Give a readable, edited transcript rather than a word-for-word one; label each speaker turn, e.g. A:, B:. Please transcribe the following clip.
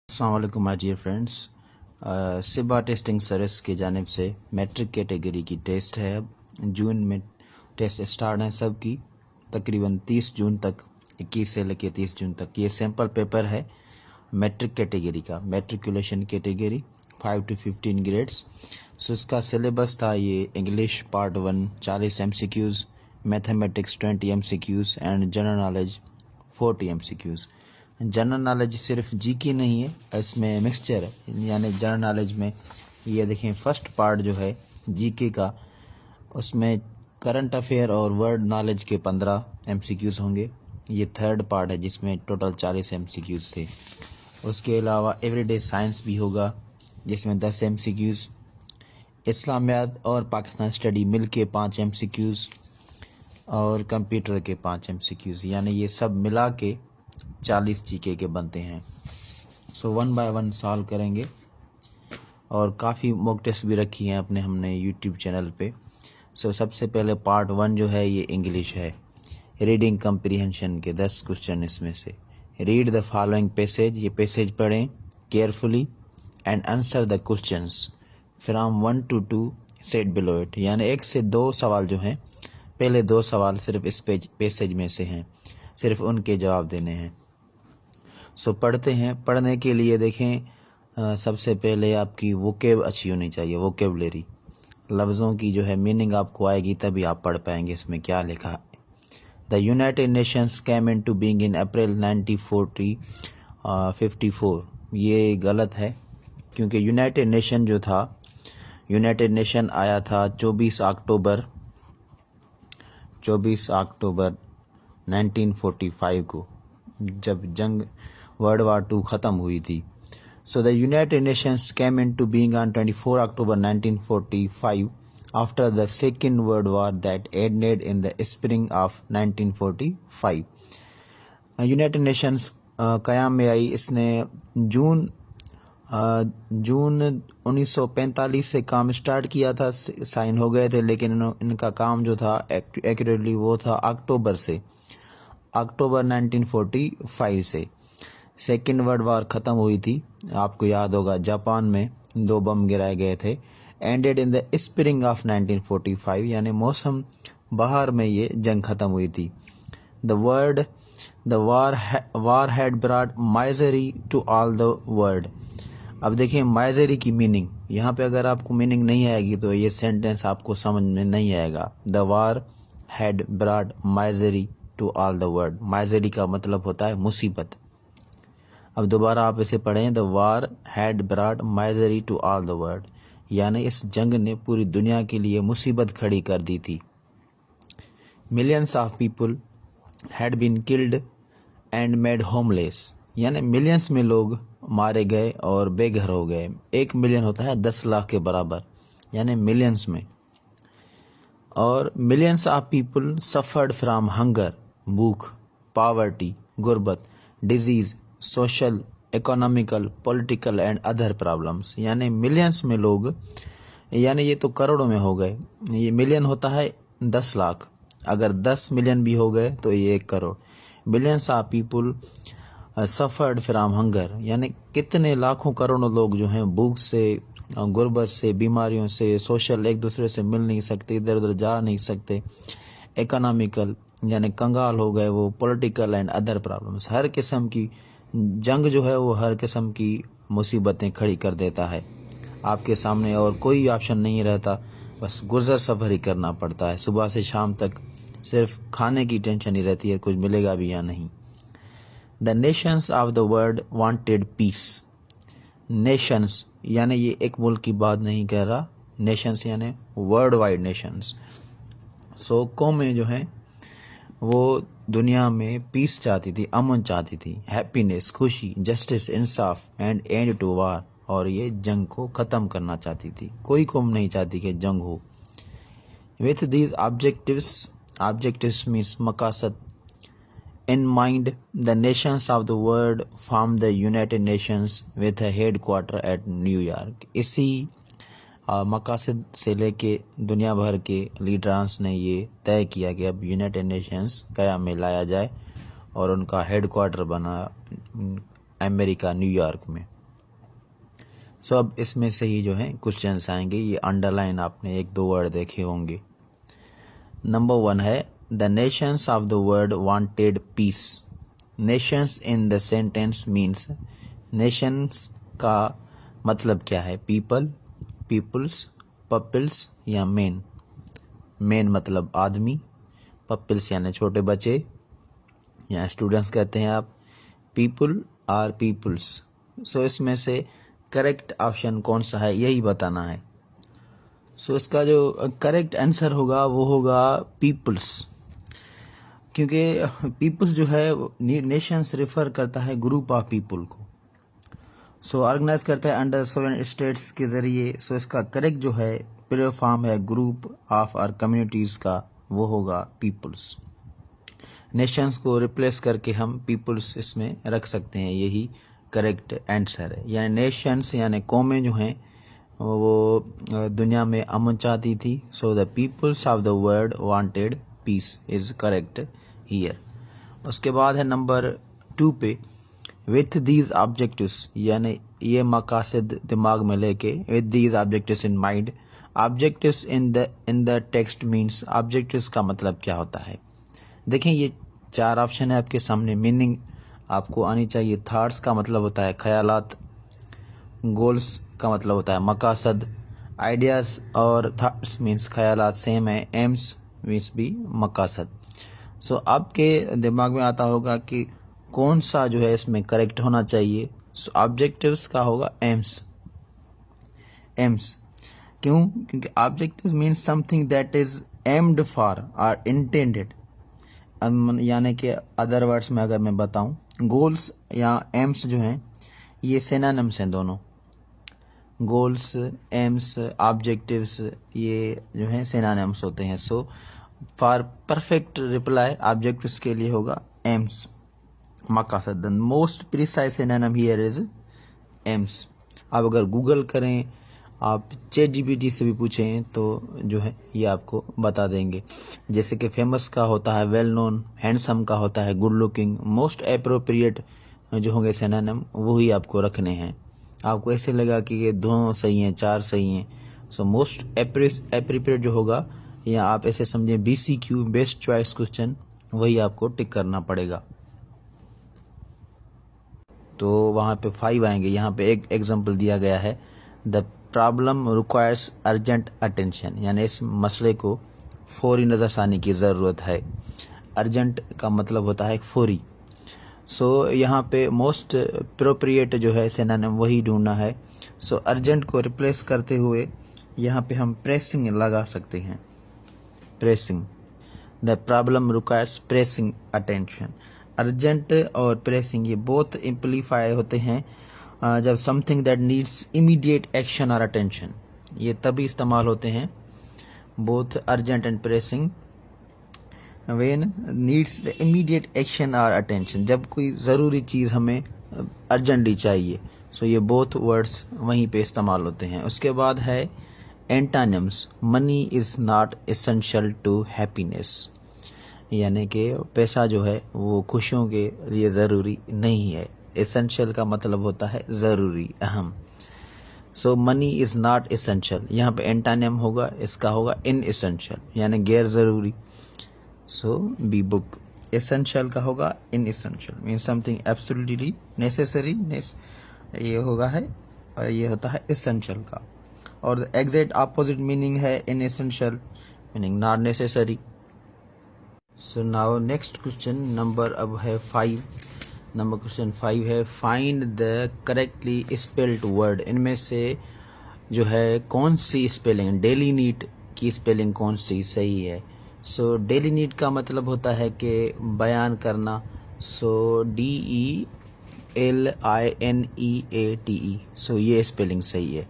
A: अस्सलाम वालेकुम my dear friends. Siba testing service की जानिब से मैट्रिक कैटेगरी की टेस्ट है। अब जून में टेस्ट स्टार्ट है सबकी, तकरीबन 30 जून तक, 21 से लेकर 30 जून तक। ये सैम्पल पेपर है मैट्रिक कैटेगरी का, मैट्रिकुलेशन कैटेगरी 5 to 15 ग्रेड्स। सो इसका सिलेबस था ये: English part 1 40 MCQs, mathematics 20 MCQs and general knowledge 40 MCQs। General knowledge सिर्फ जीके नहीं है, इसमें मिक्सचर है। यानी जनरल नॉलेज में ये देखें, फर्स्ट पार्ट जो है जीके का, उसमें करंट अफेयर और वर्ल्ड नॉलेज के 15 MCQs होंगे। ये थर्ड पार्ट है जिसमें टोटल 40 MCQs थे। उसके अलावा एवरीडे साइंस भी होगा जिसमें 10 MCQs, इस्लामियात और पाकिस्तान स्टडी मिल के 5 MCQs और कंप्यूटर के 5 MCQs। यानी ये सब मिला के 40 जीके के बनते हैं। सो 1 बाय 1 सॉल्व करेंगे और काफ़ी मॉक टेस्ट भी रखी हैं अपने हमने यूट्यूब चैनल पे। सो सबसे पहले पार्ट 1 जो है ये इंग्लिश है। रीडिंग कम्प्रीहेंशन के 10 क्वेश्चन इसमें से। रीड द फॉलोइंग पैसेज, ये पैसेज पढ़ें carefully and answer the questions from 1 to 2 set below it. यानी 1 से 2 सवाल जो हैं, पहले 2 सवाल सिर्फ इस पैसेज में से हैं, सिर्फ उनके जवाब देने हैं। सो पढ़ते हैं। पढ़ने के लिए देखें, सबसे पहले आपकी वोकेब अच्छी होनी चाहिए, वोकेबलरी, लफ्ज़ों की जो है मीनिंग आपको आएगी, तभी आप पढ़ पाएंगे इसमें क्या लिखा है। The United Nations came into being in April 1954। ये गलत है, क्योंकि यूनाइटेड नेशन जो था, यूनाइटेड नेशन आया था 24 अक्टूबर 1945 को, जब जंग वर्ल्ड वार 2 ख़त्म हुई थी। So the United Nations came into being on 24 October 1945 after the second world war that ended in the spring of 1945। United Nations क़याम में आई, इसने जून 1945 से काम स्टार्ट किया था, साइन हो गए थे, लेकिन इनका काम जो था एक्यूरेटली वो था अक्टूबर 1945 से। सेकेंड वर्ल्ड वार ख़त्म हुई थी, आपको याद होगा जापान में 2 बम गिराए गए थे। Ended in the spring of 1945, यानी मौसम बहार में ये जंग ख़त्म हुई थी। The war had brought misery to all the world. अब देखिए माइजरी की मीनिंग, यहाँ पे अगर आपको मीनिंग नहीं आएगी तो ये सेंटेंस आपको समझ में नहीं आएगा। The war had brought misery to all the world. Misery का मतलब होता है मुसीबत। अब दोबारा आप इसे पढ़ें, the war had brought misery to all the world, यानी इस जंग ने पूरी दुनिया के लिए मुसीबत खड़ी कर दी थी। Millions of people had been killed and made homeless, यानी मिलियंस में लोग मारे गए और बेघर हो गए। 1 मिलियन होता है 10 लाख के बराबर, यानी मिलियंस में। और millions of people suffered from hunger, भूख, पावर्टी, गुर्बत, disease, social, economical, political and other problems. यानी मिलियंस में लोग, यानी ये तो करोड़ों में हो गए। ये मिलियन होता है 10 लाख, अगर 10 मिलियन भी हो गए तो ये 1 crore. Millions of people suffered from hunger, यानी कितने लाखों करोड़ों लोग जो हैं भूख से, गुर्बत से, बीमारियों से, सोशल, एक दूसरे से मिल नहीं सकते, इधर उधर जा नहीं सकते, इकोनॉमिकल यानी कंगाल हो गए वो, पॉलिटिकल एंड अदर प्रॉब्लम्स। हर किस्म की जंग जो है वो हर किस्म की मुसीबतें खड़ी कर देता है आपके सामने, और कोई ऑप्शन नहीं रहता, बस गुजर सफ़र ही करना पड़ता है। सुबह से शाम तक सिर्फ खाने की टेंशन ही रहती है, कुछ मिलेगा भी या नहीं। The nations of the world wanted peace. Nations यानी ये एक मुल्क की बात नहीं कह रहा, नेशंस यानी वर्ल्ड वाइड नेशंस। सो कौमें जो हैं वो दुनिया में पीस चाहती थी, अमन चाहती थी, हैप्पीनेस, खुशी, जस्टिस, इंसाफ एंड एंड टू वार, और ये जंग को ख़त्म करना चाहती थी। कोई कौम नहीं चाहती कि जंग हो। विथ दीज ऑब्जेक्टिव्स मीन्स मकासद in mind, the nations of the world formed the United Nations with a headquarter at New York. इसी मकासद से लेके दुनिया भर के लीडर्स ने ये तय किया कि अब यूनाइटेड नेशंस क़याम में लाया जाए और उनका हेडक्वार्टर बना अमेरिका, न्यूयॉर्क में। सो अब इसमें से ही जो है क्वेश्चंस आएंगे। ये अंडरलाइन आपने 1-2 वर्ड देखे होंगे। नंबर 1 है the nations of the world wanted peace. Nations in the sentence means, nations का मतलब क्या है? पीपल, पीपल्स, पीपल्स या मेन। मेन मतलब आदमी, पीपल्स यानी छोटे बच्चे या स्टूडेंट्स कहते हैं आप, पीपल आर पीपल्स। सो इसमें से करेक्ट ऑप्शन कौन सा है यही बताना है। सो इसका जो करेक्ट आंसर होगा वो होगा पीपल्स, क्योंकि पीपल्स जो है नेशंस रेफर करता है ग्रुप ऑफ पीपल को। सो ऑर्गेनाइज करता है अंडर 7 स्टेट्स के जरिए। सो इसका करेक्ट जो है प्लूरल फॉर्म है ग्रुप ऑफ और कम्युनिटीज का, वो होगा पीपल्स। नेशंस को रिप्लेस करके हम पीपल्स इसमें रख सकते हैं, यही करेक्ट आंसर है। यानी नेशंस यानी कौमें जो हैं वो दुनिया में अमन चाहती थी। So the peoples of the world wanted peace is correct here. उसके बाद है नंबर 2 पे विथ दीज ऑब्जेक्टिव्स, यानी ये मकासद दिमाग में लेके, with these objectives in mind. Objectives in the text means, objectives का मतलब क्या होता है? देखें ये 4 ऑप्शन है आपके सामने, मीनिंग आपको आनी चाहिए। थॉट्स का मतलब होता है ख्यालात, गोल्स का मतलब होता है मकासद, आइडियाज़ और थॉट्स मीन्स ख्यालात सेम है, एम्स मीन्स भी मकासद। सो आपके दिमाग में आता होगा कि कौन सा जो है इसमें करेक्ट होना चाहिए। सो ऑब्जेक्टिव्स का होगा एम्स। एम्स क्यों? क्योंकि objectives means something that is aimed for और इंटेंडेड, यानी कि अदर वर्ड्स में अगर मैं बताऊं, गोल्स या एम्स जो हैं ये सिनोनिम्स हैं दोनों। गोल्स, एम्स, ऑब्जेक्टिव्स ये जो हैं सिनोनिम्स होते हैं। So for perfect reply objectives के लिए होगा एम्स, मकासद। The most precise synonym here is aims. आप अगर गूगल करें, आप चैट जीपीटी से भी पूछें तो जो है ये आपको बता देंगे। जैसे कि फेमस का होता है वेल नोन, हैंडसम का होता है गुड लुकिंग। मोस्ट एप्रोप्रिएट जो होंगे सिनोनिम वही आपको रखने हैं। आपको ऐसे लगा कि ये 2 सही हैं, 4 सही हैं। सो मोस्ट एप्रोप्रिएट जो होगा, या आप ऐसे समझें BCQ बेस्ट चॉइस क्वेश्चन, वही आपको टिक करना पड़ेगा। तो वहाँ पे 5 आएंगे। यहाँ पे एक एग्जांपल दिया गया है, the problem requires urgent attention, यानी इस मसले को फौरी नज़रसानी की ज़रूरत है। अर्जेंट का मतलब होता है फौरी। सो यहाँ पे मोस्ट एप्रोप्रिएट जो है सिनोनिम वही ढूंढना है। सो अर्जेंट को रिप्लेस करते हुए यहाँ पे हम प्रेसिंग लगा सकते हैं। Pressing, the problem requires pressing attention. Urgent और प्रेसिंग ये बोथ इम्प्लीफाई होते हैं जब something that needs immediate action और अटेंशन, ये तभी इस्तेमाल होते हैं। Both urgent and pressing when needs the immediate action और अटेंशन, जब कोई ज़रूरी चीज़ हमें अर्जेंटली चाहिए। सो ये बोथ वर्ड्स वहीं पे इस्तेमाल होते हैं। उसके बाद है antonyms, money is not essential to happiness, यानी कि पैसा जो है वो खुशियों के लिए ज़रूरी नहीं है। एसेंशियल का मतलब होता है ज़रूरी, अहम। सो मनी इज़ नॉट एसेंशियल, यहाँ पे एंटोनिम होगा, इसका होगा इन एसेंशियल, यानी गैर ज़रूरी। सो बी बुक। एसेंशियल का होगा inessential, mean something absolutely necessary, ये होगा है, और ये होता है एसेंशियल का। और एग्जैक्ट अपोजिट मीनिंग है inessential, meaning not necessary. So now next question number अब है 5। नंबर क्वेश्चन 5 है find the correctly spelled word. इनमें से जो है कौन सी स्पेलिंग, डेली नीड की स्पेलिंग कौन सी सही है? सो डेली नीड का मतलब होता है कि बयान करना। सो DELINEATE, सो ये स्पेलिंग सही है।